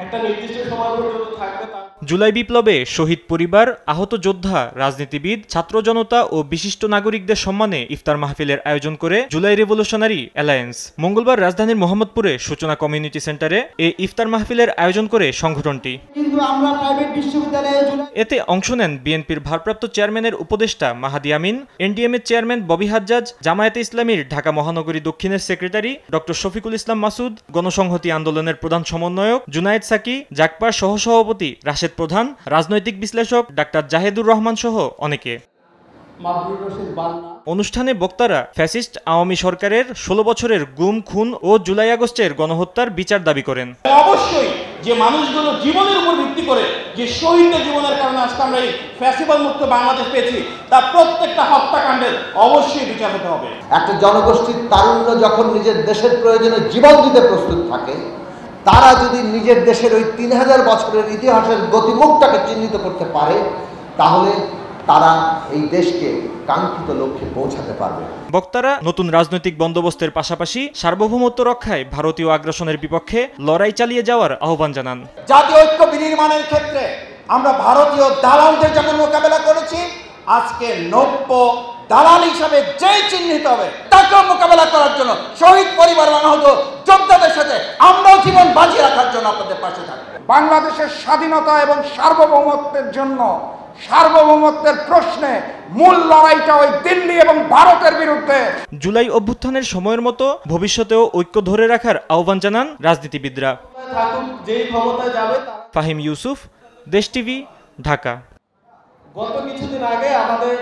একটা নির্দিষ্ট সময় পর্যন্ত থাকবে। জুলাই বিপ্লবে শহীদ পরিবার, আহত যোদ্ধা, রাজনীতিবিদ, ছাত্র জনতা ও বিশিষ্ট নাগরিকদের সম্মানে ইফতার মাহফিলের আয়োজন করে জুলাই রেভলিউশনারি অ্যালায়েন্স। মঙ্গলবার রাজধানীর মোহাম্মদপুরে সূচনা কমিউনিটি সেন্টারে এই ইফতার মাহফিলের আয়োজন করে সংগঠনটি। এতে অংশ নেন বিএনপির ভারপ্রাপ্ত চেয়ারম্যানের উপদেষ্টা মাহাদি আমিন, এনডিএমের চেয়ারম্যান ববি হাজ্জাজ, জামায়াতে ইসলামীর ঢাকা মহানগরী দক্ষিণের সেক্রেটারি ডক্টর শফিকুল ইসলাম মাসুদ, গণসংহতি আন্দোলনের প্রধান সমন্বয়ক জুনায়েদ সাকি, জাকপার সহসভাপতি রাশেদ প্রধান, রাজনৈতিক বিশ্লেষক ডাক্তার জাহেদুর রহমান সহ অনেকে। অনুষ্ঠানে বক্তারা ফ্যাসিস্ট আওয়ামী সরকারের 16 বছরের গুম, খুন ও জুলাই আগস্টের গণহত্যার বিচার দাবি করেন। অবশ্যই যে মানুষগুলো জীবনের উপর ভিত্তি করে যে শহীদদের জীবনের কারণে আজকে আমরা এই ফ্যাসিবাদ মুক্ত বাংলাদেশ পেয়েছি, তার প্রত্যেকটা হত্যাকাণ্ডের অবশ্যই বিচার হতে হবে। একটা জনগোষ্ঠীর তারুণ্য যখন নিজের দেশের প্রয়োজনে জীবন দিতে প্রস্তুত থাকে, তারা যদি নিজের দেশের ওই 3000 বছরের ইতিহাসের গতিমুখটাকে চিহ্নিত করতে পারে, তাহলে তারা এই দেশকে কাঙ্ক্ষিত লক্ষ্যে পৌঁছাতে পারবে। বক্তারা নতুন রাজনৈতিক বন্দোবস্তের পাশাপাশি সার্বভৌমত্ব রক্ষায় ভারতীয় আগ্রাসনের বিপক্ষে লড়াই চালিয়ে যাওয়ার আহ্বান জানান। জাতীয় ঐক্য বিনির্মাণের ক্ষেত্রে আমরা ভারতীয় দালালদের যখন মোকাবেলা করেছি, আজকে নব্য দালাল হিসাবে যেই চিহ্নিত হবে তাকেও মোকাবেলা করার জন্য শহীদ পরিবার আহত যোদ্ধাদের সাথে আমরাও জীবন বাজি রাখার জন্য আপনাদের পাশে থাকব। বাংলাদেশের স্বাধীনতা এবং সার্বভৌমত্বের জন্য, সার্বভৌমত্বের প্রশ্নে মূল লড়াইটা ওই দিল্লি এবং ভারতের বিরুদ্ধে। জুলাই অভ্যুত্থানের সময়ের মতো ভবিষ্যতেও ঐক্য ধরে রাখার আহ্বান জানান রাজনীতিবিদরা। ফাহিম ইউসুফ, দেশ টিভি, ঢাকা। গত কিছুদিন আগে আমাদের